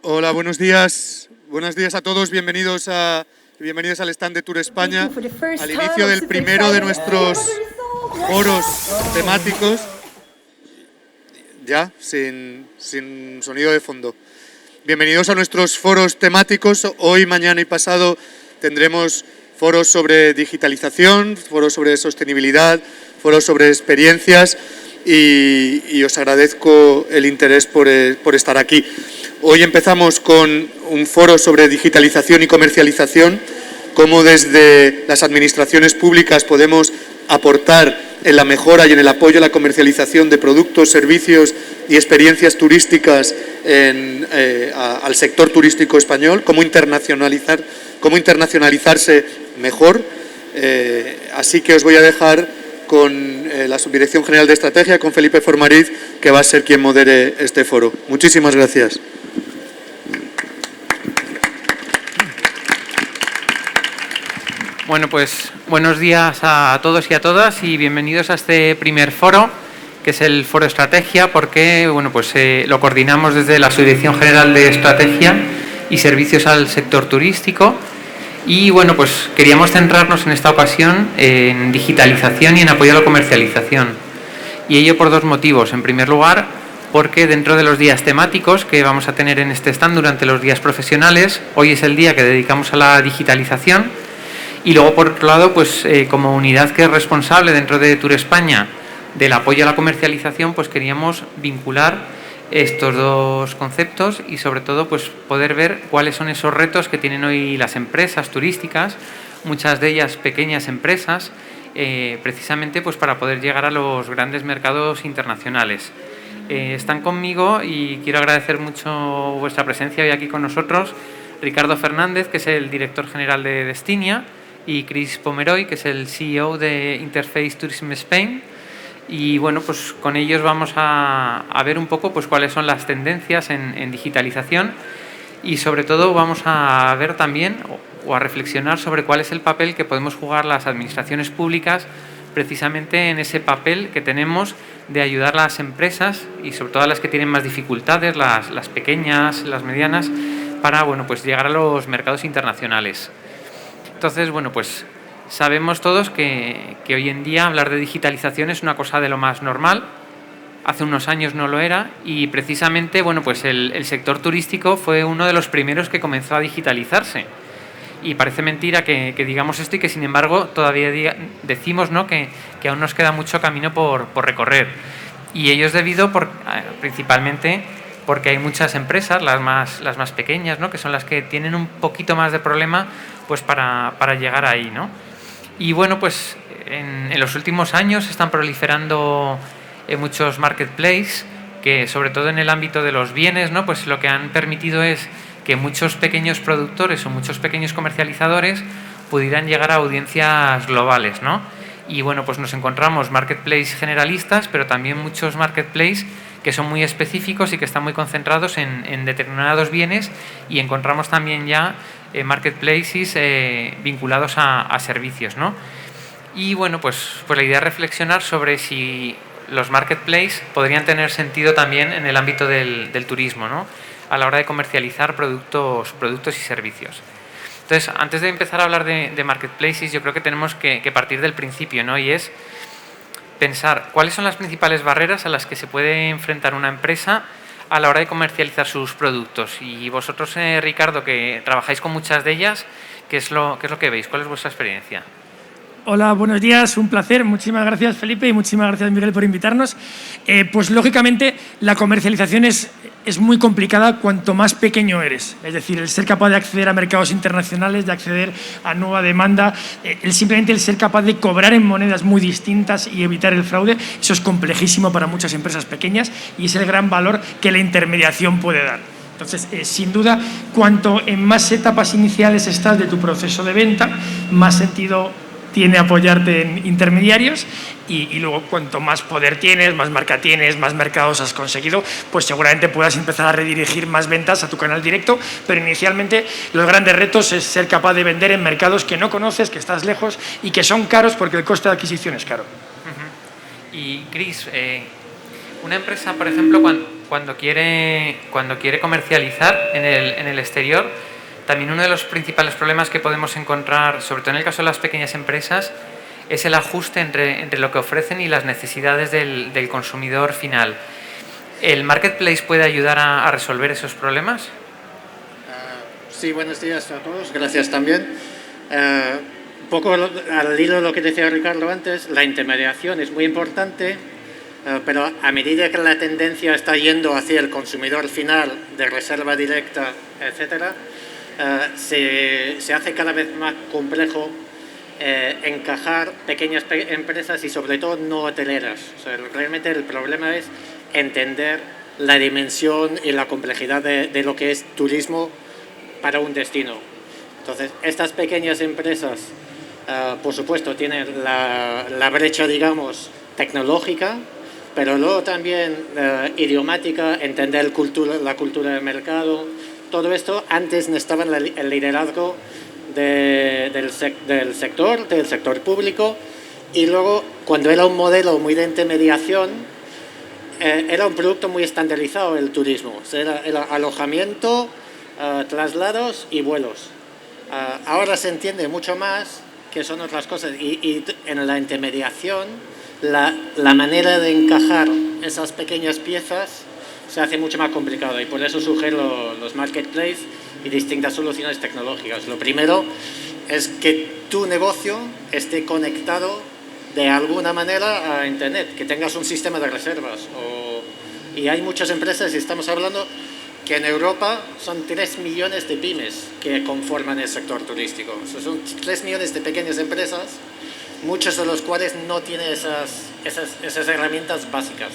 Hola, buenos días. Buenos días a todos. Bienvenidos al stand de Tour España, al inicio del primero de nuestros foros temáticos. Ya, sin sonido de fondo. Bienvenidos a nuestros foros temáticos. Hoy, mañana y pasado tendremos foros sobre digitalización, foros sobre sostenibilidad, foros sobre experiencias y os agradezco el interés por estar aquí. Hoy empezamos con un foro sobre digitalización y comercialización, cómo desde las administraciones públicas podemos aportar en la mejora y en el apoyo a la comercialización de productos, servicios y experiencias turísticas al sector turístico español, cómo internacionalizarse mejor. Así que os voy a dejar con la Subdirección General de Estrategia, con Felipe Formariz, que va a ser quien modere este foro. Muchísimas gracias. Bueno, pues buenos días a todos y a todas y bienvenidos a este primer foro, que es el Foro Estrategia, porque bueno, pues lo coordinamos desde la Subdirección General de Estrategia y Servicios al Sector Turístico. Y bueno, pues queríamos centrarnos en esta ocasión en digitalización y en apoyo a la comercialización. Y ello por dos motivos. En primer lugar, porque dentro de los días temáticos que vamos a tener en este stand durante los días profesionales, hoy es el día que dedicamos a la digitalización. Y luego, por otro lado, pues como unidad que es responsable dentro de Tour España del apoyo a la comercialización, pues queríamos vincular estos dos conceptos y sobre todo pues poder ver cuáles son esos retos que tienen hoy las empresas turísticas, muchas de ellas pequeñas empresas, precisamente pues para poder llegar a los grandes mercados internacionales. Están conmigo y quiero agradecer mucho vuestra presencia hoy aquí con nosotros, Ricardo Fernández, que es el director general de Destinia, y Chris Pomeroy, que es el CEO de Interface Tourism Spain. Y bueno, pues con ellos vamos a ver un poco pues cuáles son las tendencias en digitalización y sobre todo vamos a ver también o a reflexionar sobre cuál es el papel que podemos jugar las administraciones públicas precisamente en ese papel que tenemos de ayudar a las empresas y sobre todo a las que tienen más dificultades, las pequeñas, las medianas, para bueno, pues llegar a los mercados internacionales. Entonces, bueno, pues sabemos todos que hoy en día hablar de digitalización es una cosa de lo más normal. Hace unos años no lo era y precisamente, bueno, pues el sector turístico fue uno de los primeros que comenzó a digitalizarse. Y parece mentira que digamos esto y que, sin embargo, todavía decimos, ¿no?, que aún nos queda mucho camino por recorrer. Y ello es debido principalmente porque hay muchas empresas, las más pequeñas, ¿no?, que son las que tienen un poquito más de problema pues para llegar ahí, ¿no? Y bueno, pues en los últimos años están proliferando muchos marketplaces que, sobre todo en el ámbito de los bienes, ¿no?, pues lo que han permitido es que muchos pequeños productores o muchos pequeños comercializadores pudieran llegar a audiencias globales, ¿no? Y bueno, pues nos encontramos marketplaces generalistas, pero también muchos marketplaces que son muy específicos y que están muy concentrados en determinados bienes, y encontramos también ya marketplaces vinculados a servicios, ¿no? Y bueno, pues la idea es reflexionar sobre si los marketplaces podrían tener sentido también en el ámbito del turismo, ¿no?, a la hora de comercializar productos y servicios. Entonces, antes de empezar a hablar de marketplaces, yo creo que tenemos que partir del principio, ¿no?, y es pensar cuáles son las principales barreras a las que se puede enfrentar una empresa a la hora de comercializar sus productos. Y vosotros, Ricardo, que trabajáis con muchas de ellas, ¿qué es lo que veis? ¿Cuál es vuestra experiencia? Hola, buenos días, un placer. Muchísimas gracias, Felipe, y muchísimas gracias, Miguel, por invitarnos. Pues lógicamente la comercialización es muy complicada cuanto más pequeño eres. Es decir, el ser capaz de acceder a mercados internacionales, de acceder a nueva demanda, simplemente el ser capaz de cobrar en monedas muy distintas y evitar el fraude, eso es complejísimo para muchas empresas pequeñas y es el gran valor que la intermediación puede dar. Entonces, sin duda, cuanto en más etapas iniciales estás de tu proceso de venta, más sentido tiene apoyarte en intermediarios y luego cuanto más poder tienes, más marca tienes, más mercados has conseguido, pues seguramente puedas empezar a redirigir más ventas a tu canal directo, pero inicialmente los grandes retos es ser capaz de vender en mercados que no conoces, que estás lejos y que son caros porque el coste de adquisición es caro. Y Chris, una empresa, por ejemplo, cuando quiere comercializar en el exterior, también uno de los principales problemas que podemos encontrar, sobre todo en el caso de las pequeñas empresas, es el ajuste entre lo que ofrecen y las necesidades del consumidor final. ¿El marketplace puede ayudar a resolver esos problemas? Sí, buenos días a todos. Gracias también. Un poco al hilo de lo que decía Ricardo antes, la intermediación es muy importante, pero a medida que la tendencia está yendo hacia el consumidor final de reserva directa, etcétera, se hace cada vez más complejo encajar pequeñas empresas y sobre todo no hoteleras. O sea, realmente el problema es entender la dimensión y la complejidad de lo que es turismo para un destino. Entonces, estas pequeñas empresas, por supuesto, tienen la brecha, digamos, tecnológica, pero luego también idiomática, entender la cultura del mercado. Todo esto antes necesitaban el liderazgo del sector público, y luego, cuando era un modelo muy de intermediación, era un producto muy estandarizado el turismo. O sea, era alojamiento, traslados y vuelos. Ahora se entiende mucho más que son otras cosas, y en la intermediación la manera de encajar esas pequeñas piezas se hace mucho más complicado, y por eso surgen los marketplaces y distintas soluciones tecnológicas. Lo primero es que tu negocio esté conectado de alguna manera a Internet, que tengas un sistema de reservas. Y hay muchas empresas, y estamos hablando que en Europa son 3 millones de pymes que conforman el sector turístico. O sea, son 3 millones de pequeñas empresas, muchos de los cuales no tienen esas herramientas básicas.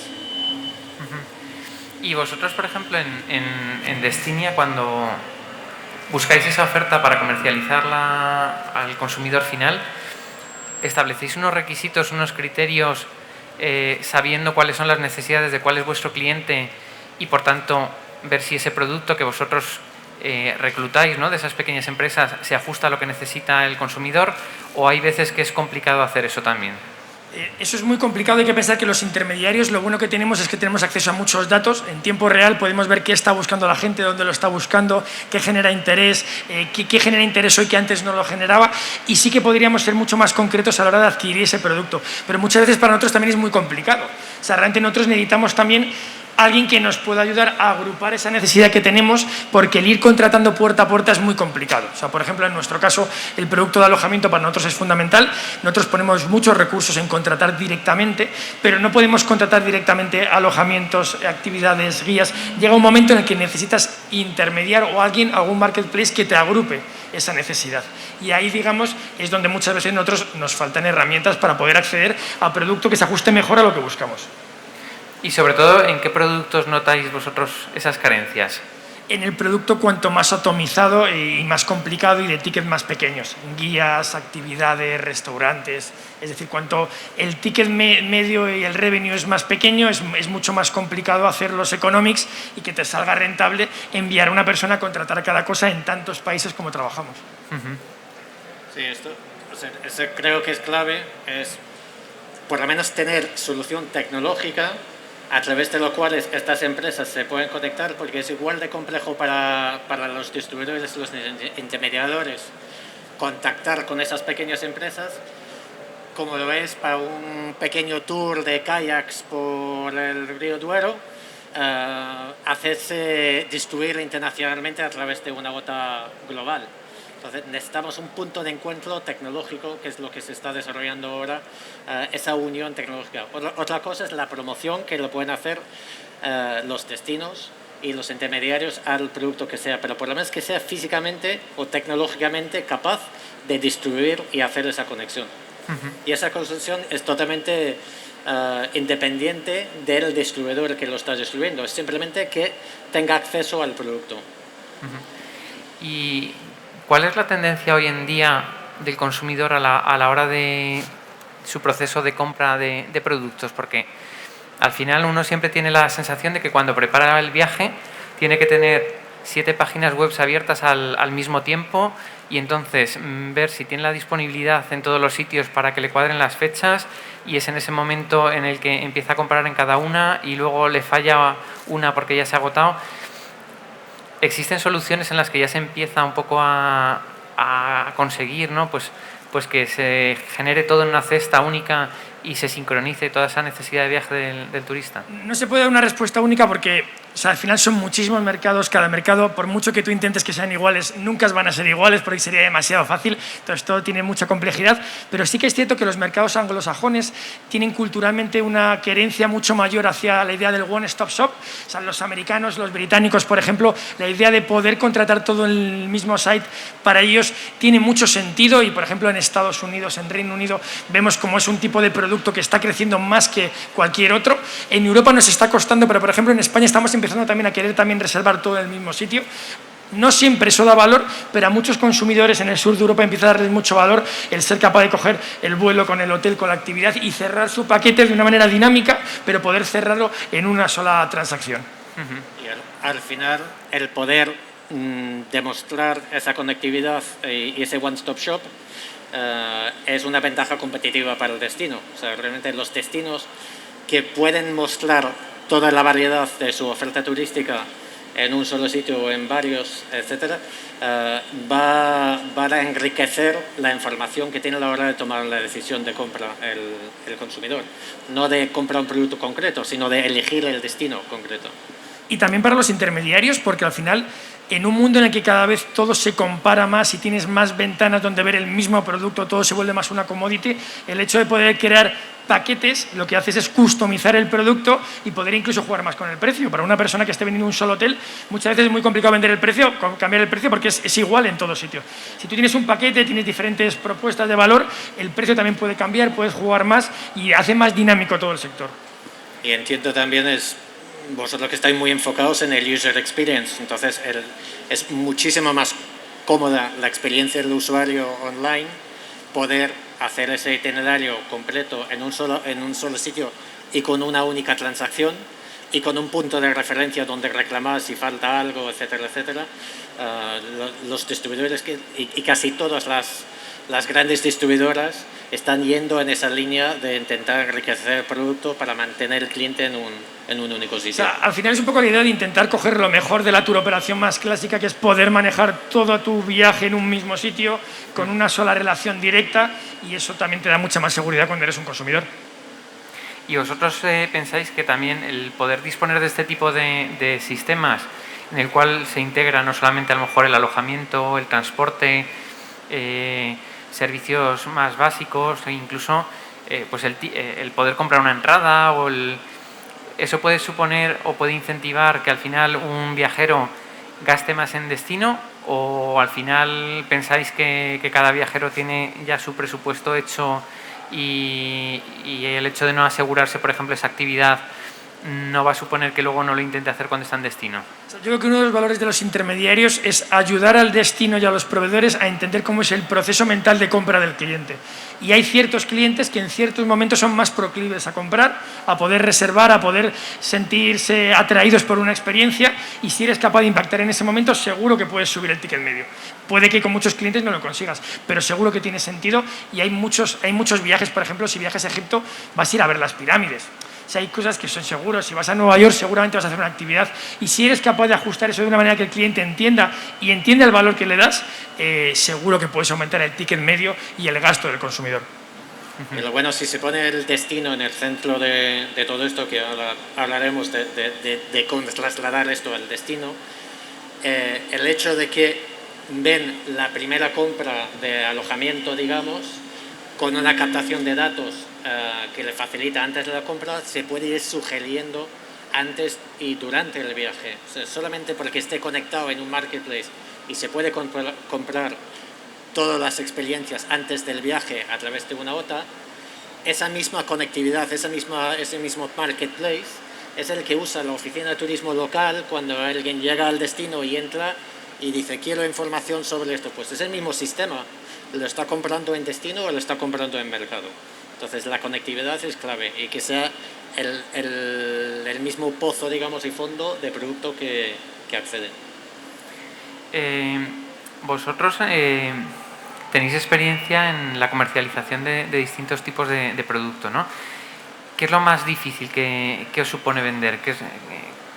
Y vosotros, por ejemplo, en Destinia, cuando buscáis esa oferta para comercializarla al consumidor final, ¿establecéis unos requisitos, unos criterios, sabiendo cuáles son las necesidades de cuál es vuestro cliente, y por tanto ver si ese producto que vosotros reclutáis, ¿no?, de esas pequeñas empresas se ajusta a lo que necesita el consumidor, o hay veces que es complicado hacer eso también? Eso es muy complicado. Hay que pensar que los intermediarios, lo bueno que tenemos es que tenemos acceso a muchos datos. En tiempo real podemos ver qué está buscando la gente, dónde lo está buscando, qué genera interés, qué genera interés hoy que antes no lo generaba, y sí que podríamos ser mucho más concretos a la hora de adquirir ese producto. Pero muchas veces para nosotros también es muy complicado. O sea, realmente nosotros necesitamos también alguien que nos pueda ayudar a agrupar esa necesidad que tenemos, porque el ir contratando puerta a puerta es muy complicado. O sea, por ejemplo, en nuestro caso, el producto de alojamiento para nosotros es fundamental. Nosotros ponemos muchos recursos en contratar directamente, pero no podemos contratar directamente alojamientos, actividades, guías. Llega un momento en el que necesitas intermediar o algún marketplace que te agrupe esa necesidad. Y ahí, digamos, es donde muchas veces nosotros nos faltan herramientas para poder acceder a producto que se ajuste mejor a lo que buscamos. Y sobre todo, ¿en qué productos notáis vosotros esas carencias? En el producto cuanto más atomizado y más complicado, y de tickets más pequeños. Guías, actividades, restaurantes. Es decir, cuanto el ticket medio y el revenue es más pequeño, es mucho más complicado hacer los economics y que te salga rentable enviar a una persona a contratar cada cosa en tantos países como trabajamos. Sí, esto creo que es clave, es por lo menos tener solución tecnológica a través de lo cual estas empresas se pueden conectar, porque es igual de complejo para los distribuidores, los intermediadores, contactar con esas pequeñas empresas, como lo es para un pequeño tour de kayaks por el río Duero, hacerse distribuir internacionalmente a través de una bota global. Entonces necesitamos un punto de encuentro tecnológico, que es lo que se está desarrollando ahora, esa unión tecnológica. Otra cosa es la promoción que lo pueden hacer los destinos y los intermediarios al producto que sea, pero por lo menos que sea físicamente o tecnológicamente capaz de distribuir y hacer esa conexión. Y esa conexión es totalmente independiente del distribuidor que lo está distribuyendo, es simplemente que tenga acceso al producto. Y ¿cuál es la tendencia hoy en día del consumidor a la hora de su proceso de compra de productos? Porque al final uno siempre tiene la sensación de que cuando prepara el viaje tiene que tener 7 páginas web abiertas al mismo tiempo, y entonces ver si tiene la disponibilidad en todos los sitios para que le cuadren las fechas, y es en ese momento en el que empieza a comprar en cada una y luego le falla una porque ya se ha agotado. Existen soluciones en las que ya se empieza un poco a conseguir, ¿no? Pues que se genere todo en una cesta única y se sincronice toda esa necesidad de viaje del turista. No se puede dar una respuesta única porque al final son muchísimos mercados. Cada mercado, por mucho que tú intentes que sean iguales, nunca van a ser iguales porque sería demasiado fácil. Entonces todo tiene mucha complejidad, pero sí que es cierto que los mercados anglosajones tienen culturalmente una querencia mucho mayor hacia la idea del one-stop shop. O sea, los americanos, los británicos, por ejemplo, la idea de poder contratar todo en el mismo site para ellos tiene mucho sentido, y por ejemplo en Estados Unidos, en Reino Unido, vemos como es un tipo de producto que está creciendo más que cualquier otro. En Europa nos está costando, pero por ejemplo en España estamos empezando también a querer también reservar todo en el mismo sitio. No siempre eso da valor, pero a muchos consumidores en el sur de Europa empieza a darles mucho valor el ser capaz de coger el vuelo con el hotel, con la actividad, y cerrar su paquete de una manera dinámica, pero poder cerrarlo en una sola transacción. Y al final, el poder demostrar esa conectividad y ese one-stop shop es una ventaja competitiva para el destino. O sea, realmente los destinos que pueden mostrar toda la variedad de su oferta turística en un solo sitio o en varios, etcétera, va a enriquecer la información que tiene a la hora de tomar la decisión de compra el consumidor. No de comprar un producto concreto, sino de elegir el destino concreto. Y también para los intermediarios, porque al final, en un mundo en el que cada vez todo se compara más y tienes más ventanas donde ver el mismo producto, todo se vuelve más una commodity, el hecho de poder crear paquetes lo que haces es customizar el producto y poder incluso jugar más con el precio. Para una persona que esté vendiendo un solo hotel, muchas veces es muy complicado cambiar el precio porque es igual en todo sitio. Si tú tienes un paquete, tienes diferentes propuestas de valor, el precio también puede cambiar, puedes jugar más y hace más dinámico todo el sector. Y entiendo también vosotros que estáis muy enfocados en el user experience, entonces es muchísimo más cómoda la experiencia del usuario online, poder hacer ese itinerario completo en un solo sitio y con una única transacción y con un punto de referencia donde reclamar si falta algo, etcétera, etcétera. Los distribuidores y casi todas las grandes distribuidoras están yendo en esa línea de intentar enriquecer el producto para mantener el cliente en un único sitio. O sea, al final es un poco la idea de intentar coger lo mejor de la tour operación más clásica, que es poder manejar todo tu viaje en un mismo sitio con una sola relación directa, y eso también te da mucha más seguridad cuando eres un consumidor. ¿Y vosotros pensáis que también el poder disponer de este tipo de sistemas en el cual se integra no solamente a lo mejor el alojamiento, el transporte, servicios más básicos, e incluso pues el poder comprar una entrada, eso puede suponer o puede incentivar que al final un viajero gaste más en destino, o al final pensáis que cada viajero tiene ya su presupuesto hecho y el hecho de no asegurarse, por ejemplo, esa actividad no va a suponer que luego no lo intente hacer cuando está en destino? Yo creo que uno de los valores de los intermediarios es ayudar al destino y a los proveedores a entender cómo es el proceso mental de compra del cliente. Y hay ciertos clientes que en ciertos momentos son más proclives a comprar, a poder reservar, a poder sentirse atraídos por una experiencia, y si eres capaz de impactar en ese momento, seguro que puedes subir el ticket medio. Puede que con muchos clientes no lo consigas, pero seguro que tiene sentido, y hay muchos viajes. Por ejemplo, si viajas a Egipto, vas a ir a ver las pirámides. Si hay cosas que son seguros, si vas a Nueva York seguramente vas a hacer una actividad, y si eres capaz de ajustar eso de una manera que el cliente entienda y entienda el valor que le das, seguro que puedes aumentar el ticket medio y el gasto del consumidor. Y lo bueno, si se pone el destino en el centro de todo esto, que hablaremos de cómo trasladar esto al destino, el hecho de que ven la primera compra de alojamiento, digamos, con una captación de datos que le facilita antes de la compra, se puede ir sugiriendo antes y durante el viaje. O sea, solamente porque esté conectado en un marketplace y se puede comprar todas las experiencias antes del viaje a través de una OTA, esa misma conectividad, ese mismo marketplace es el que usa la oficina de turismo local cuando alguien llega al destino y entra y dice quiero información sobre esto. Pues es el mismo sistema, lo está comprando en destino o lo está comprando en mercado. Entonces la conectividad es clave, y que sea el mismo pozo, digamos, y fondo de producto que acceden. vosotros tenéis experiencia en la comercialización de distintos tipos de producto, ¿no? ¿Qué es lo más difícil que os supone vender?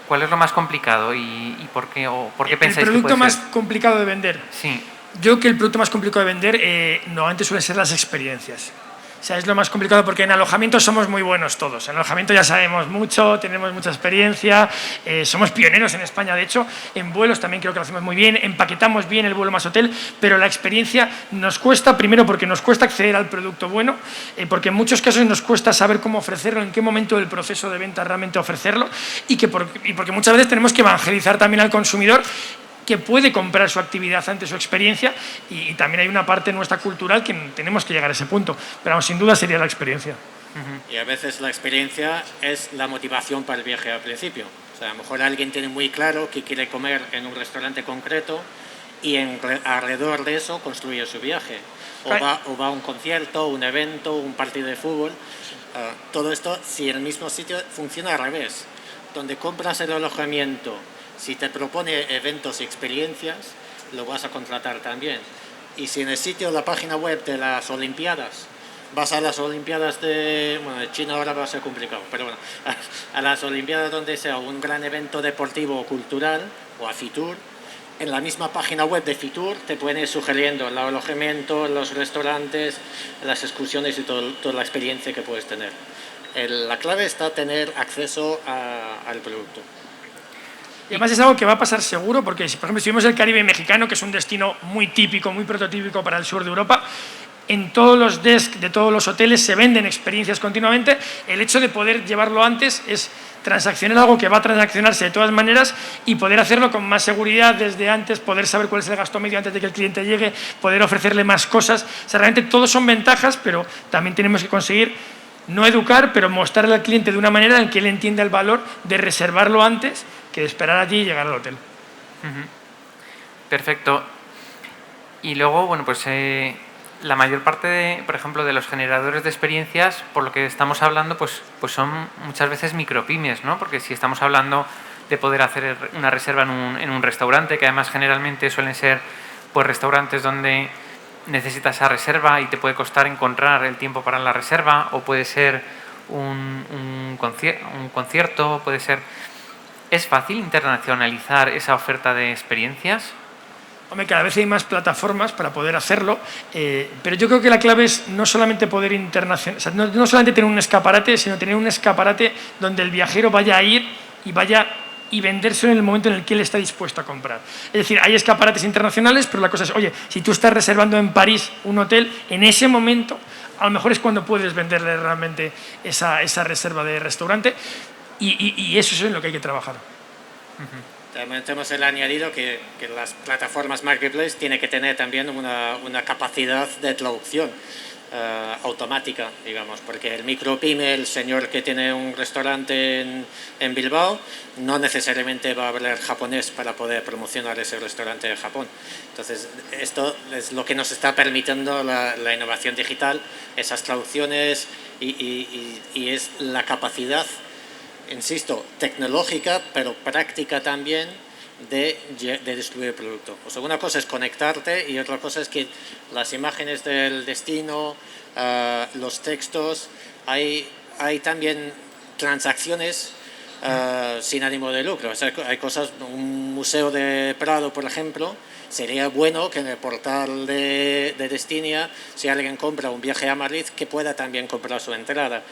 ¿Cuál es lo más complicado y por qué, por qué pensáis que El producto puede más ser? complicado de vender. Sí. Yo creo que el producto más complicado de vender normalmente suelen ser las experiencias. O sea, es lo más complicado porque en alojamiento somos muy buenos todos. En alojamiento ya sabemos mucho, tenemos mucha experiencia, somos pioneros en España, de hecho. En vuelos también creo que lo hacemos muy bien, empaquetamos bien el vuelo más hotel, pero la experiencia nos cuesta, primero porque nos cuesta acceder al producto bueno, porque en muchos casos nos cuesta saber cómo ofrecerlo, en qué momento del proceso de venta realmente ofrecerlo, y porque muchas veces tenemos que evangelizar también al consumidor que puede comprar su actividad ante su experiencia, y también hay una parte nuestra cultural que tenemos que llegar a ese punto, pero sin duda sería la experiencia. Y a veces la experiencia es la motivación para el viaje al principio. O sea, a lo mejor alguien tiene muy claro que quiere comer en un restaurante concreto y alrededor de eso construye su viaje. O va a un concierto, un evento, un partido de fútbol. Todo esto, si en el mismo sitio, funciona al revés. Donde compras el alojamiento, si te propone eventos y experiencias, lo vas a contratar también. Y si en el sitio, la página web de las Olimpiadas, vas a las Olimpiadas de China, ahora va a ser complicado, pero bueno, a las Olimpiadas donde sea un gran evento deportivo o cultural, o a Fitur, en la misma página web de Fitur te pueden ir sugiriendo el alojamiento, los restaurantes, las excursiones y toda la experiencia que puedes tener. La clave está tener acceso al producto. Y además es algo que va a pasar seguro, porque por ejemplo, si vemos el Caribe mexicano, que es un destino muy típico, muy prototípico para el sur de Europa, en todos los desks de todos los hoteles se venden experiencias continuamente. El hecho de poder llevarlo antes es transaccionar algo que va a transaccionarse de todas maneras y poder hacerlo con más seguridad desde antes, poder saber cuál es el gasto medio antes de que el cliente llegue, poder ofrecerle más cosas. O sea, realmente todos son ventajas, pero también tenemos que conseguir no educar, pero mostrarle al cliente de una manera en que él entienda el valor de reservarlo antes que de esperar allí y llegar al hotel. Perfecto. Y luego, bueno, pues la mayor parte, por ejemplo, de los generadores de experiencias, por lo que estamos hablando, pues son muchas veces micropymes, ¿no? Porque si estamos hablando de poder hacer una reserva en un restaurante, que además generalmente suelen ser pues restaurantes donde necesitas esa reserva y te puede costar encontrar el tiempo para la reserva, o puede ser un concierto, puede ser... ¿Es fácil internacionalizar esa oferta de experiencias? Hombre, cada vez hay más plataformas para poder hacerlo, pero yo creo que la clave es no solamente poder internacionalizar, o sea, no solamente tener un escaparate, sino tener un escaparate donde el viajero vaya a ir y vendérselo en el momento en el que él está dispuesto a comprar. Es decir, hay escaparates internacionales, pero la cosa es, oye, si tú estás reservando en París un hotel, en ese momento a lo mejor es cuando puedes venderle realmente esa reserva de restaurante, y eso es en lo que hay que trabajar. También tenemos el añadido que las plataformas marketplace tienen que tener también una capacidad de traducción automática, digamos, porque el micropyme, el señor que tiene un restaurante en Bilbao, no necesariamente va a hablar japonés para poder promocionar ese restaurante en Japón. Entonces, esto es lo que nos está permitiendo la innovación digital, esas traducciones y es la capacidad, insisto, tecnológica, pero práctica también, de distribuir el producto. O sea, una cosa es conectarte y otra cosa es que las imágenes del destino, los textos, hay también transacciones sin ánimo de lucro. O sea, hay cosas, un museo de Prado, por ejemplo, sería bueno que en el portal de Destinia, si alguien compra un viaje a Madrid, que pueda también comprar su entrada.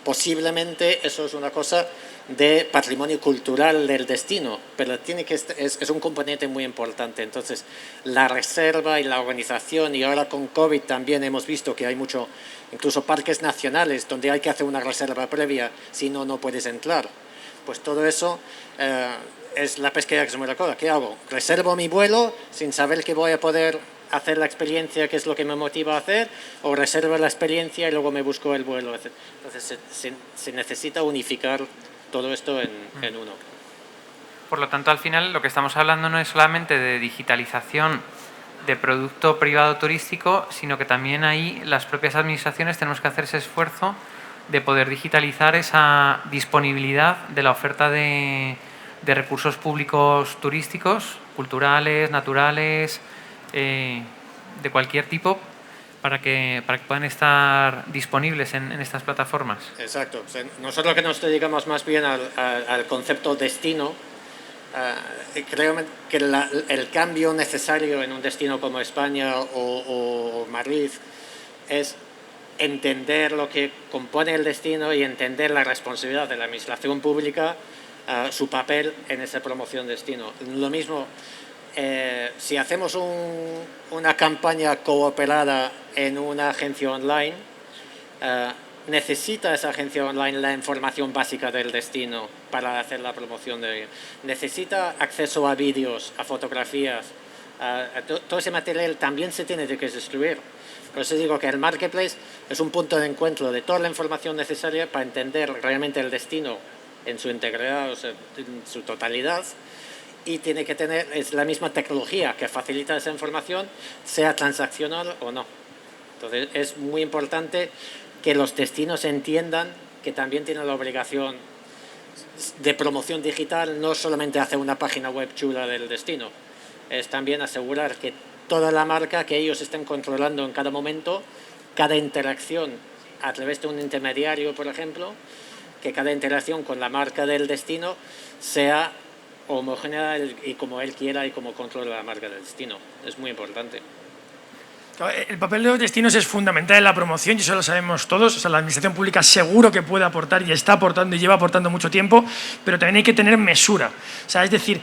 Posiblemente eso es una cosa de patrimonio cultural del destino, pero es un componente muy importante. Entonces, la reserva y la organización, y ahora con COVID también hemos visto que hay mucho, incluso parques nacionales, donde hay que hacer una reserva previa, si no, no puedes entrar. Pues todo eso es la pesquera que se me recuerda. ¿Qué hago? Reservo mi vuelo sin saber que voy a poder hacer la experiencia, que es lo que me motiva a hacer, o reservo la experiencia y luego me busco el vuelo. Entonces se necesita unificar todo esto en uno. Por lo tanto, al final lo que estamos hablando no es solamente de digitalización de producto privado turístico, sino que también ahí las propias administraciones tenemos que hacer ese esfuerzo de poder digitalizar esa disponibilidad de la oferta de recursos públicos turísticos, culturales, naturales, de cualquier tipo para que puedan estar disponibles en estas plataformas. Exacto. O sea, nosotros que nos dedicamos más bien al concepto destino, creo que el cambio necesario en un destino como España o Madrid es entender lo que compone el destino y entender la responsabilidad de la administración pública, su papel en esa promoción de destino. Lo mismo, si hacemos una campaña cooperada en una agencia online, necesita esa agencia online la información básica del destino para hacer la promoción de ello. Necesita acceso a vídeos, a fotografías, todo ese material también se tiene que distribuir. Por eso digo que el marketplace es un punto de encuentro de toda la información necesaria para entender realmente el destino en su integridad, o sea, en su totalidad, y tiene que tener es la misma tecnología que facilita esa información, sea transaccional o no. Entonces es muy importante que los destinos entiendan que también tienen la obligación de promoción digital, no solamente hacer una página web chula del destino, es también asegurar que toda la marca que ellos estén controlando en cada momento, cada interacción a través de un intermediario, por ejemplo, que cada interacción con la marca del destino sea homogénea y como él quiera y como controla la marca del destino. Es muy importante. El papel de los destinos es fundamental en la promoción y eso lo sabemos todos. O sea, la administración pública seguro que puede aportar y está aportando y lleva aportando mucho tiempo, pero también hay que tener mesura. O sea, es decir,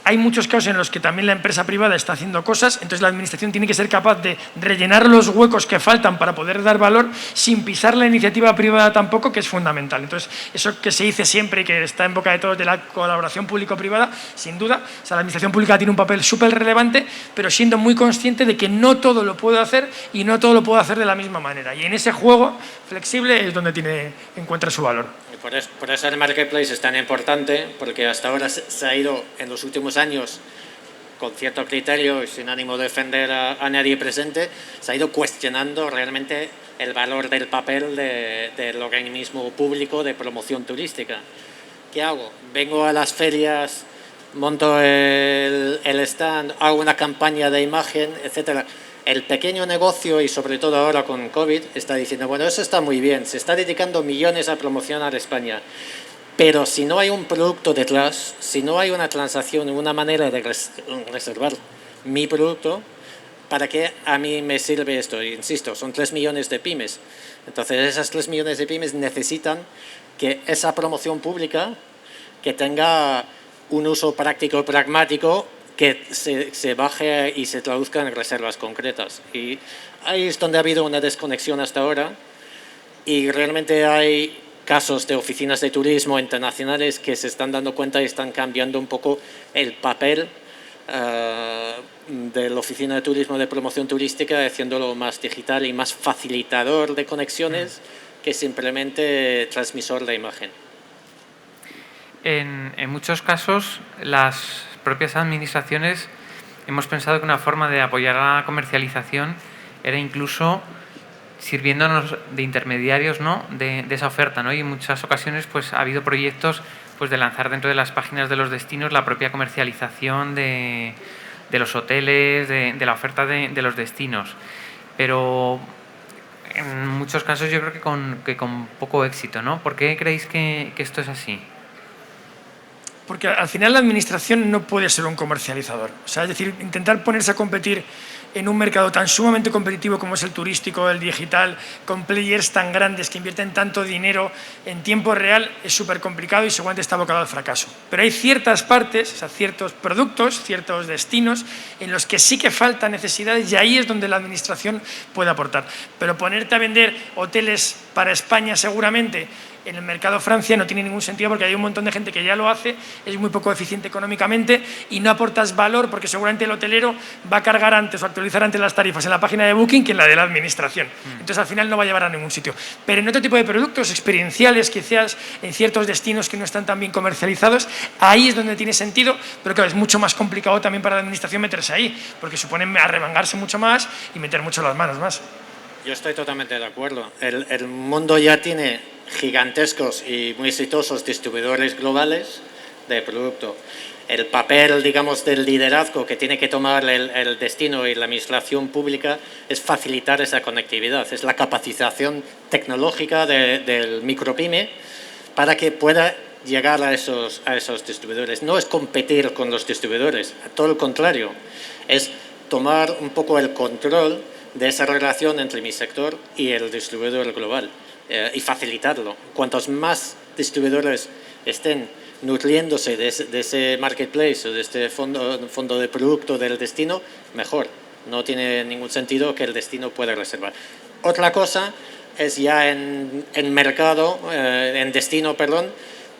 hay muchos casos en los que también la empresa privada está haciendo cosas, entonces la administración tiene que ser capaz de rellenar los huecos que faltan para poder dar valor sin pisar la iniciativa privada tampoco, que es fundamental. Entonces, eso que se dice siempre y que está en boca de todos de la colaboración público-privada, sin duda, o sea, la administración pública tiene un papel súper relevante, pero siendo muy consciente de que no todo lo puede hacer y no todo lo puede hacer de la misma manera. Y en ese juego flexible es donde encuentra su valor. Por eso el marketplace es tan importante, porque hasta ahora se ha ido en los últimos años con cierto criterio y sin ánimo de defender a nadie presente, se ha ido cuestionando realmente el valor del papel del organismo público de promoción turística. ¿Qué hago? Vengo a las ferias, monto el stand, hago una campaña de imagen, etcétera. El pequeño negocio, y sobre todo ahora con COVID, está diciendo, bueno, eso está muy bien, se está dedicando millones a promocionar España, pero si no hay un producto detrás, si no hay una transacción, una manera de reservar mi producto, ¿para qué a mí me sirve esto? Insisto, son 3 millones de pymes. Entonces, esas 3 millones de pymes necesitan que esa promoción pública que tenga un uso práctico y pragmático, que se baje y se traduzca en reservas concretas. Y ahí es donde ha habido una desconexión hasta ahora y realmente hay casos de oficinas de turismo internacionales que se están dando cuenta y están cambiando un poco el papel de la oficina de turismo de promoción turística, haciéndolo más digital y más facilitador de conexiones que simplemente transmisor de imagen. En muchos casos, las propias administraciones hemos pensado que una forma de apoyar a la comercialización era incluso sirviéndonos de intermediarios, ¿no?, de esa oferta, ¿no? Y en muchas ocasiones pues, ha habido proyectos pues, de lanzar dentro de las páginas de los destinos la propia comercialización de los hoteles, de la oferta de los destinos. Pero en muchos casos yo creo que con poco éxito, ¿no? ¿Por qué creéis que esto es así? Porque al final la administración no puede ser un comercializador. O sea, es decir, intentar ponerse a competir en un mercado tan sumamente competitivo como es el turístico, el digital, con players tan grandes que invierten tanto dinero en tiempo real, es súper complicado y seguramente está abocado al fracaso. Pero hay ciertas partes, o sea, ciertos productos, ciertos destinos en los que sí que falta necesidades y ahí es donde la administración puede aportar. Pero ponerte a vender hoteles para España seguramente en el mercado Francia no tiene ningún sentido porque hay un montón de gente que ya lo hace, es muy poco eficiente económicamente y no aportas valor porque seguramente el hotelero va a cargar antes o actualizar antes las tarifas en la página de Booking que en la de la administración. Entonces al final no va a llevar a ningún sitio. Pero en otro tipo de productos experienciales, quizás en ciertos destinos que no están tan bien comercializados, ahí es donde tiene sentido, pero claro, es mucho más complicado también para la administración meterse ahí, porque suponen arremangarse mucho más y meter mucho las manos más. Yo estoy totalmente de acuerdo. El mundo ya tiene gigantescos y muy exitosos distribuidores globales de producto. El papel, digamos, del liderazgo que tiene que tomar el destino y la administración pública es facilitar esa conectividad, es la capacitación tecnológica del micropyme para que pueda llegar a esos distribuidores. No es competir con los distribuidores, todo lo contrario, es tomar un poco el control de esa relación entre mi sector y el distribuidor global y facilitarlo. Cuantos más distribuidores estén nutriéndose de ese marketplace o de este fondo de producto del destino, mejor. No tiene ningún sentido que el destino pueda reservar. Otra cosa es ya en mercado, en destino, perdón,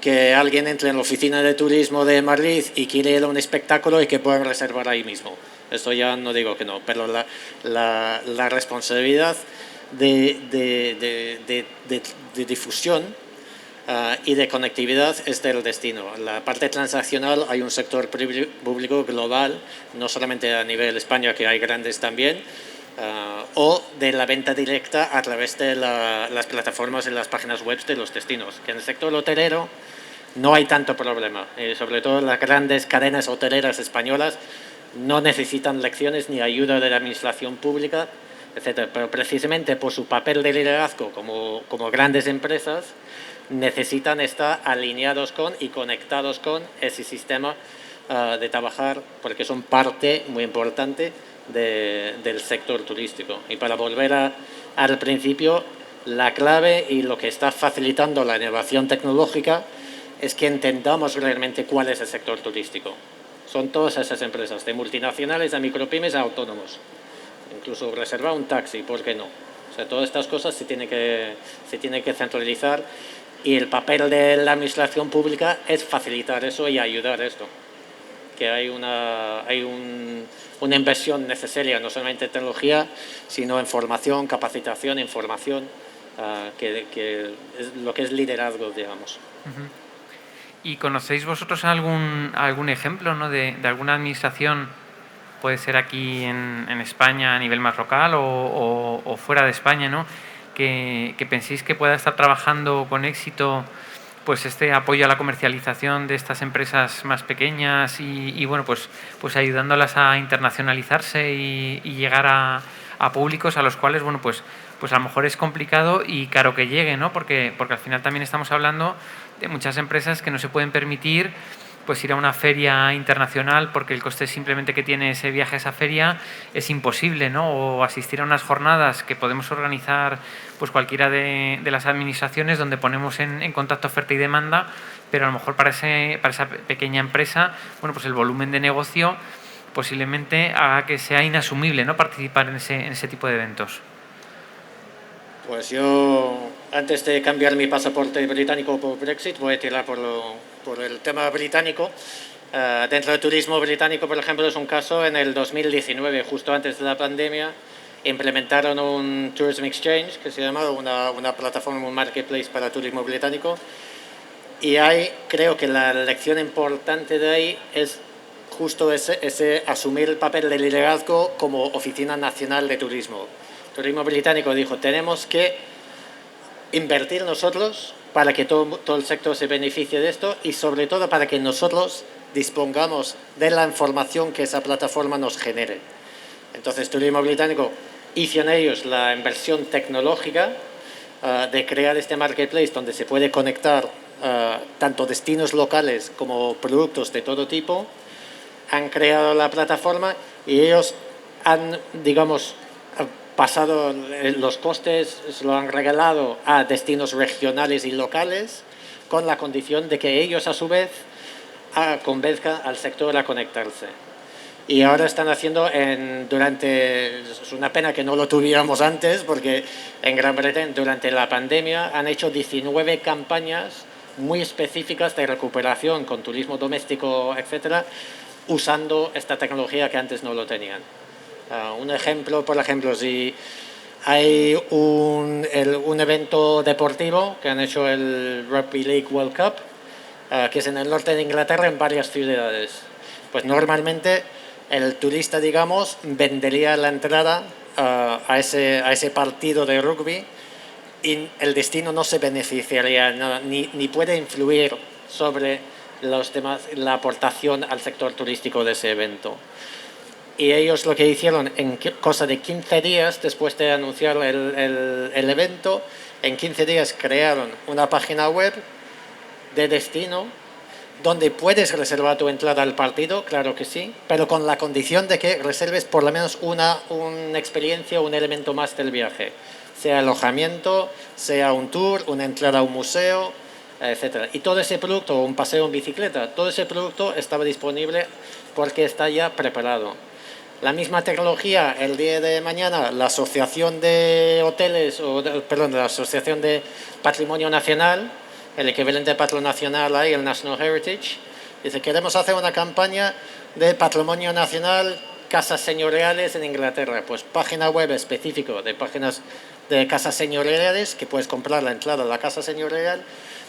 que alguien entre en la oficina de turismo de Madrid y quiere ir a un espectáculo y que pueda reservar ahí mismo. Eso ya no digo que no, pero la responsabilidad de difusión y de conectividad es del destino. La parte transaccional hay un sector público global, no solamente a nivel España, que hay grandes también, o de la venta directa a través de las plataformas en las páginas web de los destinos, que en el sector hotelero no hay tanto problema, sobre todo las grandes cadenas hoteleras españolas no necesitan lecciones ni ayuda de la administración pública, etcétera, pero precisamente por su papel de liderazgo como grandes empresas necesitan estar alineados con y conectados con ese sistema de trabajar, porque son parte muy importante del sector turístico. Y para volver al principio, la clave y lo que está facilitando la innovación tecnológica es que entendamos realmente cuál es el sector turístico. Son todas esas empresas, de multinacionales a micropymes a autónomos. Incluso reservar un taxi, ¿por qué no? O sea, todas estas cosas se tiene que centralizar, y el papel de la administración pública es facilitar eso y ayudar a esto. Que hay una inversión necesaria, no solamente en tecnología, sino en formación, capacitación, información, que es lo que es liderazgo, digamos. ¿Y conocéis vosotros algún ejemplo, ¿no? de alguna administración, puede ser aquí en España a nivel más local o fuera de España, ¿no? que penséis que pueda estar trabajando con éxito pues este apoyo a la comercialización de estas empresas más pequeñas y bueno, pues ayudándolas a internacionalizarse y llegar a públicos a los cuales, bueno, pues a lo mejor es complicado y caro que llegue, ¿no? Porque al final también estamos hablando de muchas empresas que no se pueden permitir pues ir a una feria internacional porque el coste simplemente que tiene ese viaje a esa feria es imposible, ¿no? O asistir a unas jornadas que podemos organizar pues cualquiera de las administraciones donde ponemos en contacto oferta y demanda, pero a lo mejor para esa pequeña empresa, bueno, pues el volumen de negocio posiblemente haga que sea inasumible, ¿no? Participar en ese tipo de eventos. Pues yo, antes de cambiar mi pasaporte británico por Brexit, voy a tirar por el tema británico. Dentro del turismo británico, por ejemplo, es un caso en el 2019, justo antes de la pandemia, implementaron un Tourism Exchange, que se llama una plataforma, un marketplace para turismo británico. Y creo que la lección importante de ahí es justo ese asumir el papel de liderazgo como Oficina Nacional de Turismo. El turismo británico dijo, tenemos que invertir nosotros para que todo el sector se beneficie de esto y sobre todo para que nosotros dispongamos de la información que esa plataforma nos genere. Entonces, el turismo británico hizo en ellos la inversión tecnológica de crear este marketplace donde se puede conectar tanto destinos locales como productos de todo tipo. Han creado la plataforma y ellos han, digamos, pasado los costes, se lo han regalado a destinos regionales y locales con la condición de que ellos a su vez convenzcan al sector a conectarse. Y ahora están haciendo es una pena que no lo tuviéramos antes, porque en Gran Bretaña durante la pandemia han hecho 19 campañas muy específicas de recuperación con turismo doméstico, etcétera, usando esta tecnología que antes no lo tenían. Un ejemplo, por ejemplo, si hay un evento deportivo que han hecho el Rugby League World Cup, que es en el norte de Inglaterra, en varias ciudades. Pues normalmente el turista, digamos, vendería la entrada a ese partido de rugby y el destino no se beneficiaría nada, ni puede influir sobre la aportación al sector turístico de ese evento. Y ellos lo que hicieron en cosa de 15 días, después de anunciar el evento, en 15 días crearon una página web de destino donde puedes reservar tu entrada al partido, claro que sí, pero con la condición de que reserves por lo menos una experiencia, un elemento más del viaje, sea alojamiento, sea un tour, una entrada a un museo, etcétera. Y todo ese producto, un paseo en bicicleta, todo ese producto estaba disponible porque está ya preparado. La misma tecnología, el día de mañana, la Asociación de Hoteles, la Asociación de Patrimonio Nacional, el equivalente de Patrimonio Nacional ahí, el National Heritage, dice, queremos hacer una campaña de Patrimonio Nacional, casas señoriales en Inglaterra. Pues página web específico de páginas de casas señoriales, que puedes comprar la entrada a la casa señorial,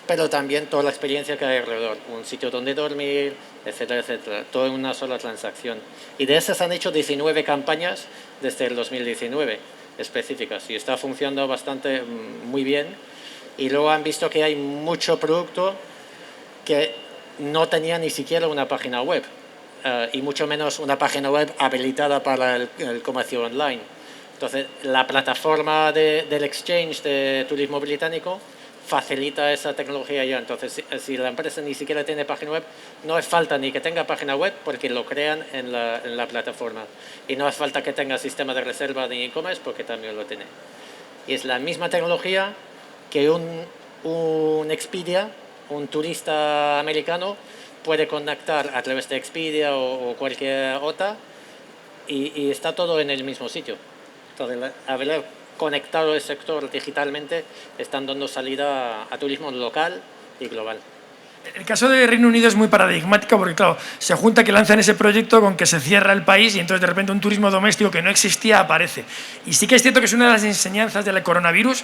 pero también toda la experiencia que hay alrededor, un sitio donde dormir, etcétera, etcétera, todo en una sola transacción. Y de esas han hecho 19 campañas desde el 2019 específicas y está funcionando bastante muy bien. Y luego han visto que hay mucho producto que no tenía ni siquiera una página web y mucho menos una página web habilitada para el comercio online. Entonces, la plataforma del Exchange de Turismo Británico facilita esa tecnología ya. Entonces, si la empresa ni siquiera tiene página web, no hace falta ni que tenga página web porque lo crean en la plataforma. Y no hace falta que tenga sistema de reserva de e-commerce porque también lo tiene. Y es la misma tecnología que un Expedia, un turista americano, puede contactar a través de Expedia o cualquier otra y está todo en el mismo sitio. Entonces, haber conectado el sector digitalmente están dando salida a turismo local y global. El caso de Reino Unido es muy paradigmático porque, claro, se junta que lanzan ese proyecto con que se cierra el país y entonces de repente un turismo doméstico que no existía aparece. Y sí que es cierto que es una de las enseñanzas del coronavirus.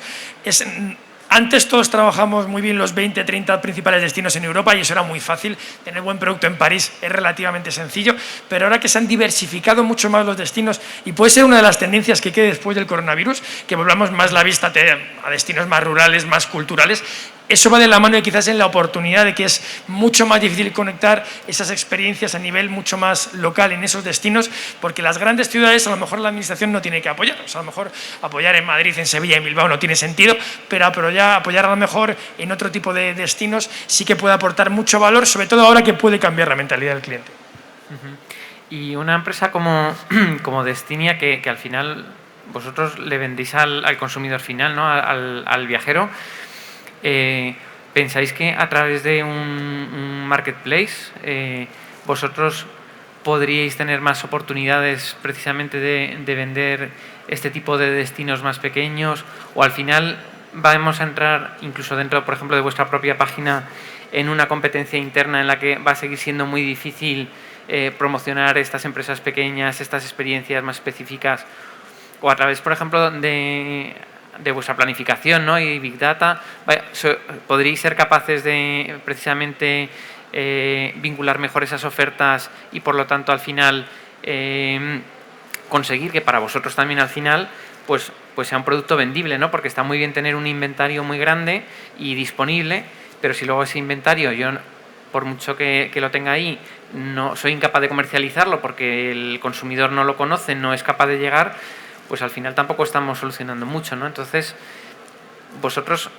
Antes todos trabajamos muy bien los 20, 30 principales destinos en Europa y eso era muy fácil. Tener buen producto en París es relativamente sencillo, pero ahora que se han diversificado mucho más los destinos y puede ser una de las tendencias que quede después del coronavirus, que volvamos más la vista a destinos más rurales, más culturales. Eso va de la mano y quizás en la oportunidad de que es mucho más difícil conectar esas experiencias a nivel mucho más local en esos destinos, porque las grandes ciudades a lo mejor la administración no tiene que apoyar. O sea, a lo mejor apoyar en Madrid, en Sevilla, en Bilbao no tiene sentido, pero apoyar a lo mejor en otro tipo de destinos sí que puede aportar mucho valor, sobre todo ahora que puede cambiar la mentalidad del cliente. Y una empresa como Destinia, que al final vosotros le vendéis al consumidor final, ¿no? al viajero, ¿pensáis que a través de un marketplace vosotros podríais tener más oportunidades precisamente de vender este tipo de destinos más pequeños? ¿O al final vamos a entrar incluso dentro, por ejemplo, de vuestra propia página en una competencia interna en la que va a seguir siendo muy difícil promocionar estas empresas pequeñas, estas experiencias más específicas? O a través, por ejemplo, de vuestra planificación, ¿no? Y Big Data, ¿podríais ser capaces de precisamente vincular mejor esas ofertas y por lo tanto al final conseguir que para vosotros también al final pues sea un producto vendible, ¿no? Porque está muy bien tener un inventario muy grande y disponible, pero si luego ese inventario yo, por mucho que lo tenga ahí, no soy incapaz de comercializarlo porque el consumidor no lo conoce, no es capaz de llegar, pues al final tampoco estamos solucionando mucho, ¿no? Entonces, vosotros...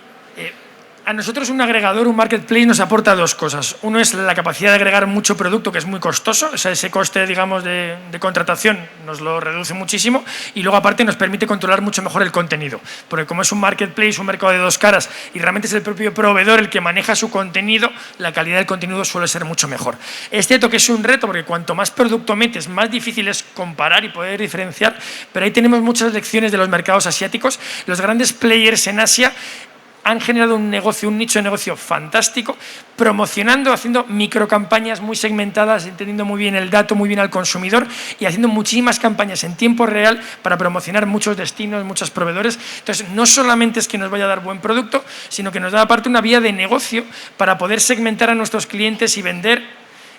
A nosotros un agregador, un marketplace, nos aporta dos cosas. Uno es la capacidad de agregar mucho producto, que es muy costoso. O sea, ese coste, digamos, de contratación nos lo reduce muchísimo. Y luego, aparte, nos permite controlar mucho mejor el contenido. Porque como es un marketplace, un mercado de dos caras, y realmente es el propio proveedor el que maneja su contenido, la calidad del contenido suele ser mucho mejor. Es cierto que es un reto, porque cuanto más producto metes, más difícil es comparar y poder diferenciar. Pero ahí tenemos muchas lecciones de los mercados asiáticos. Los grandes players en Asia han generado un nicho de negocio fantástico, promocionando, haciendo microcampañas muy segmentadas, entendiendo muy bien el dato, muy bien al consumidor y haciendo muchísimas campañas en tiempo real para promocionar muchos destinos, muchos proveedores. Entonces, no solamente es que nos vaya a dar buen producto, sino que nos da aparte una vía de negocio para poder segmentar a nuestros clientes y vender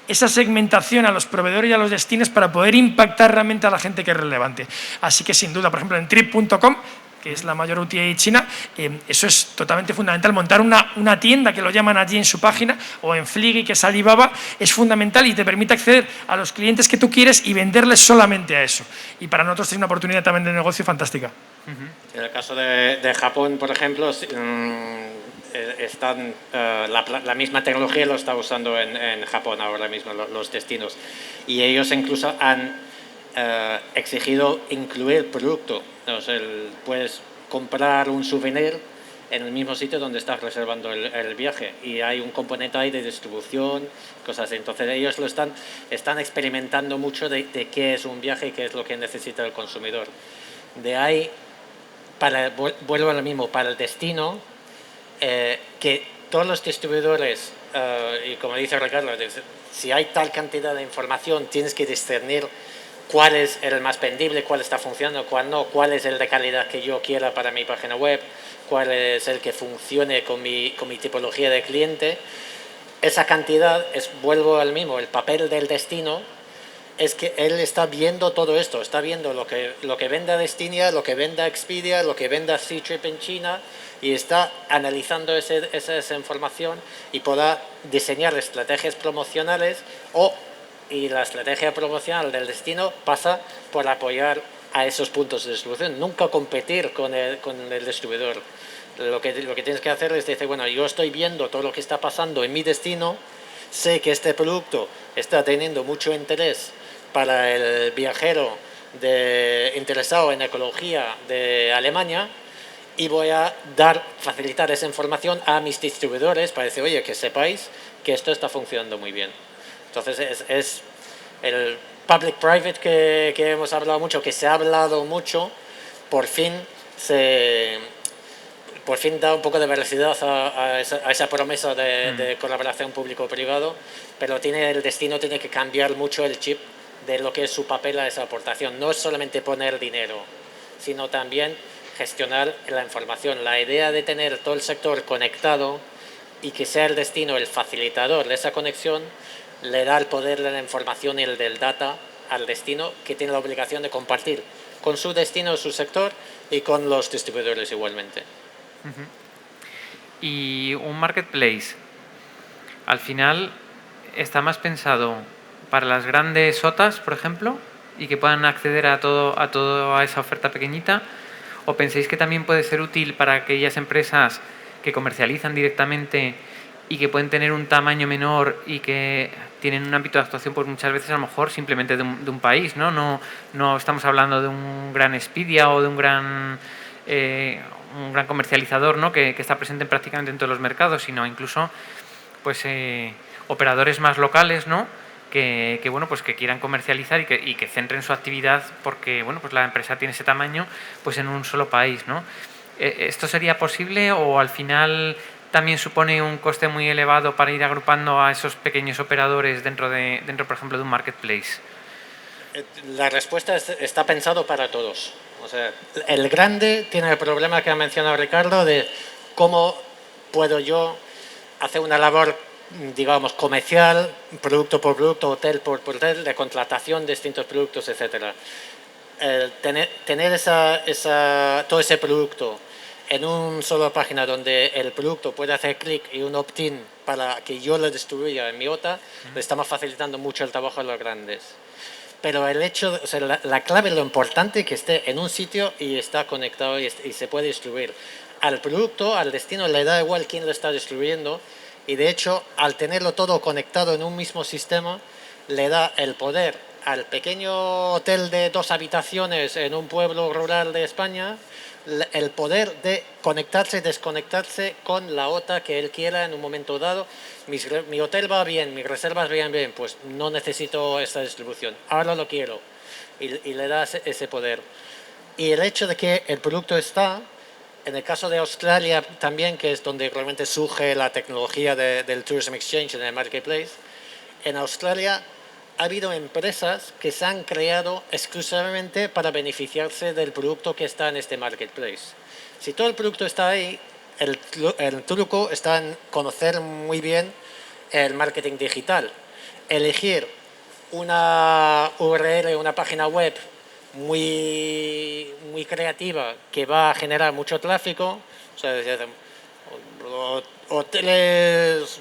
esa segmentación a los proveedores y a los destinos para poder impactar realmente a la gente que es relevante. Así que, sin duda, por ejemplo, en trip.com, que es la mayor OTA china, eso es totalmente fundamental. Montar una tienda, que lo llaman allí en su página, o en Fliggy, que es Alibaba, es fundamental y te permite acceder a los clientes que tú quieres y venderles solamente a eso. Y para nosotros es una oportunidad también de negocio fantástica. En el caso de Japón, por ejemplo, la misma tecnología lo está usando en Japón ahora mismo, los destinos. Y ellos incluso han exigido incluir producto. O sea, puedes comprar un souvenir en el mismo sitio donde estás reservando el viaje. Y hay un componente ahí de distribución, cosas así. Entonces ellos están experimentando mucho de qué es un viaje y qué es lo que necesita el consumidor. De ahí, vuelvo a lo mismo, para el destino, que todos los distribuidores, y como dice Ricardo, si hay tal cantidad de información, tienes que discernir cuál es el más vendible, cuál está funcionando, cuál no, cuál es el de calidad que yo quiera para mi página web, cuál es el que funcione con mi tipología de cliente. Esa cantidad, vuelvo al mismo, el papel del destino, es que él está viendo todo esto, está viendo lo que venda Destinia, lo que venda Expedia, lo que venda Ctrip en China, y está analizando esa información y podrá diseñar estrategias promocionales, y la estrategia promocional del destino pasa por apoyar a esos puntos de distribución, nunca competir con el distribuidor. Lo que tienes que hacer es decir, bueno, yo estoy viendo todo lo que está pasando en mi destino, sé que este producto está teniendo mucho interés para el viajero interesado en ecología de Alemania, y voy a facilitar esa información a mis distribuidores para decir, oye, que sepáis que esto está funcionando muy bien. Entonces es el public-private que hemos hablado mucho, que se ha hablado mucho, por fin da un poco de veracidad a esa promesa de colaboración público-privado, pero el destino tiene que cambiar mucho el chip de lo que es su papel a esa aportación. No es solamente poner dinero, sino también gestionar la información. La idea de tener todo el sector conectado y que sea el destino el facilitador de esa conexión, le da el poder de la información y el del data al destino, que tiene la obligación de compartir con su destino, su sector, y con los distribuidores igualmente. Y un marketplace, al final, está más pensado para las grandes OTAs, por ejemplo, y que puedan acceder a toda esa oferta pequeñita, ¿o pensáis que también puede ser útil para aquellas empresas que comercializan directamente y que pueden tener un tamaño menor y que tienen un ámbito de actuación, pues muchas veces a lo mejor simplemente de un país, ¿no? No estamos hablando de un gran Expedia o de un gran comercializador, ¿no? que está presente prácticamente en todos los mercados, sino incluso pues operadores más locales, ¿no? que bueno, pues que quieran comercializar y que centren su actividad porque bueno, pues la empresa tiene ese tamaño pues en un solo país, ¿no? ¿Esto sería posible o al final también supone un coste muy elevado para ir agrupando a esos pequeños operadores dentro por ejemplo, de un marketplace? La respuesta está pensado para todos. O sea, el grande tiene el problema que ha mencionado Ricardo de cómo puedo yo hacer una labor, digamos, comercial, producto por producto, hotel por hotel, de contratación de distintos productos, etcétera. Tener todo ese producto en una sola página donde el producto puede hacer clic y un opt-in para que yo lo distribuya en mi OTA, le estamos facilitando mucho el trabajo a los grandes. Pero el hecho, o sea, la clave, lo importante es que esté en un sitio y está conectado y se puede distribuir. Al producto, al destino, le da igual quién lo está distribuyendo, y de hecho, al tenerlo todo conectado en un mismo sistema, le da el poder al pequeño hotel de 2 habitaciones en un pueblo rural de España, el poder de conectarse y desconectarse con la OTA que él quiera en un momento dado. Mi hotel va bien, mis reservas van bien, pues no necesito esta distribución, ahora lo quiero, y le da ese poder. Y el hecho de que el producto está, en el caso de Australia también, que es donde realmente surge la tecnología del Tourism Exchange en el Marketplace, en Australia ha habido empresas que se han creado exclusivamente para beneficiarse del producto que está en este Marketplace. Si todo el producto está ahí, el truco está en conocer muy bien el marketing digital. Elegir una URL, una página web muy creativa que va a generar mucho tráfico, o sea, hoteles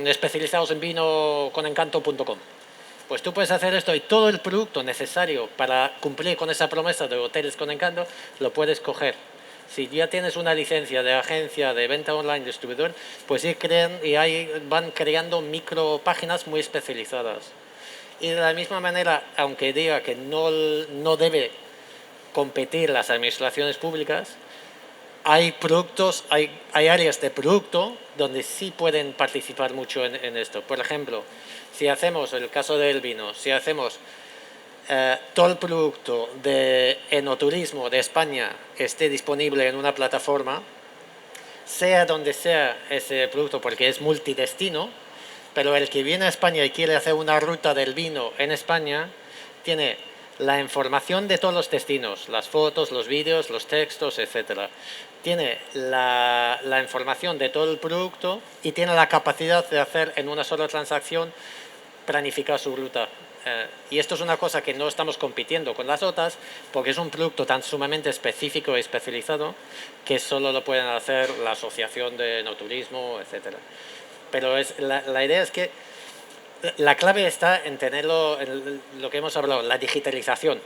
especializados en vino con encanto.com. Pues tú puedes hacer esto y todo el producto necesario para cumplir con esa promesa de hoteles con encanto lo puedes coger. Si ya tienes una licencia de agencia de venta online, distribuidor, pues van creando micropáginas muy especializadas. Y de la misma manera, aunque diga que no debe competir las administraciones públicas, hay productos, hay áreas de producto donde sí pueden participar mucho en esto. Por ejemplo, si hacemos el caso del vino, si hacemos todo el producto de enoturismo de España esté disponible en una plataforma, sea donde sea ese producto, porque es multidestino, pero el que viene a España y quiere hacer una ruta del vino en España, tiene la información de todos los destinos, las fotos, los vídeos, los textos, etc. Tiene la información de todo el producto y tiene la capacidad de hacer en una sola transacción, planificar su ruta. Y esto es una cosa que no estamos compitiendo con las otras, porque es un producto tan sumamente específico y especializado que solo lo pueden hacer la asociación de enoturismo, etc. Pero la idea es que la clave está en tenerlo, en lo que hemos hablado, la digitalización.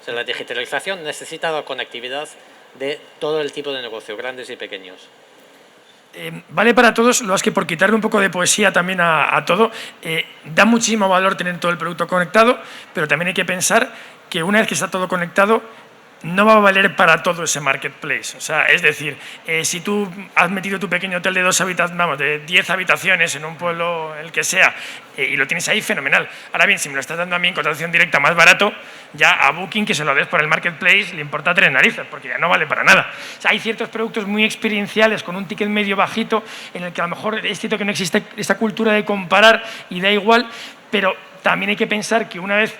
O sea, la digitalización necesita la conectividad de todo el tipo de negocio, grandes y pequeños. Vale para todos, lo es que por quitarle un poco de poesía también a todo, da muchísimo valor tener todo el producto conectado, pero también hay que pensar que una vez que está todo conectado, no va a valer para todo ese marketplace. O sea, es decir, si tú has metido tu pequeño hotel de 10 habitaciones en un pueblo, el que sea, y lo tienes ahí, fenomenal. Ahora bien, si me lo estás dando a mí en contratación directa más barato, ya a Booking, que se lo des por el marketplace, le importa 3 narices, porque ya no vale para nada. O sea, hay ciertos productos muy experienciales con un ticket medio bajito, en el que a lo mejor es cierto que no existe esta cultura de comparar y da igual, pero también hay que pensar que una vez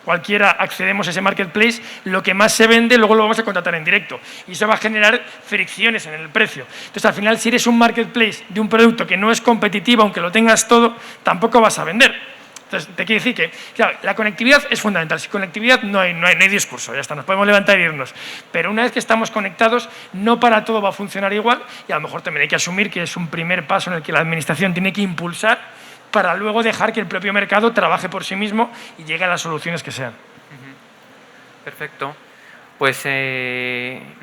cualquiera accedemos a ese marketplace, lo que más se vende luego lo vamos a contratar en directo y eso va a generar fricciones en el precio. Entonces, al final, si eres un marketplace de un producto que no es competitivo, aunque lo tengas todo, tampoco vas a vender. Entonces, te quiero decir que, claro, la conectividad es fundamental. Sin conectividad no hay discurso, ya está, nos podemos levantar e irnos. Pero una vez que estamos conectados, no para todo va a funcionar igual y a lo mejor también hay que asumir que es un primer paso en el que la administración tiene que impulsar para luego dejar que el propio mercado trabaje por sí mismo y llegue a las soluciones que sean. Perfecto. Pues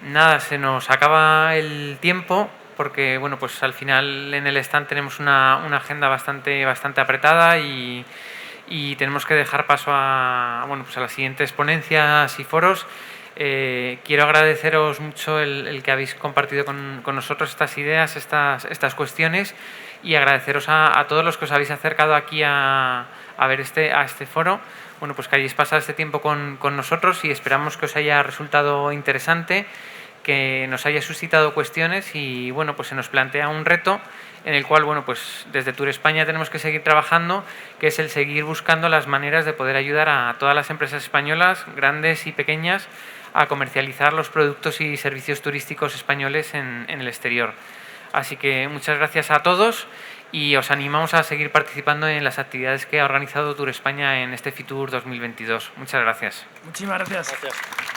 nada, se nos acaba el tiempo porque bueno, pues al final en el stand tenemos una agenda bastante apretada y tenemos que dejar paso a las siguientes ponencias y foros. Quiero agradeceros mucho el que habéis compartido con nosotros estas ideas, estas cuestiones, y agradeceros a todos los que os habéis acercado aquí a ver este foro. Bueno, pues que hayáis pasado este tiempo con nosotros y esperamos que os haya resultado interesante, que nos haya suscitado cuestiones y bueno, pues se nos plantea un reto en el cual, bueno, pues desde Tour España tenemos que seguir trabajando, que es el seguir buscando las maneras de poder ayudar a todas las empresas españolas, grandes y pequeñas, a comercializar los productos y servicios turísticos españoles en el exterior. Así que muchas gracias a todos y os animamos a seguir participando en las actividades que ha organizado Tour España en este Fitur 2022. Muchas gracias. Muchísimas gracias. Gracias.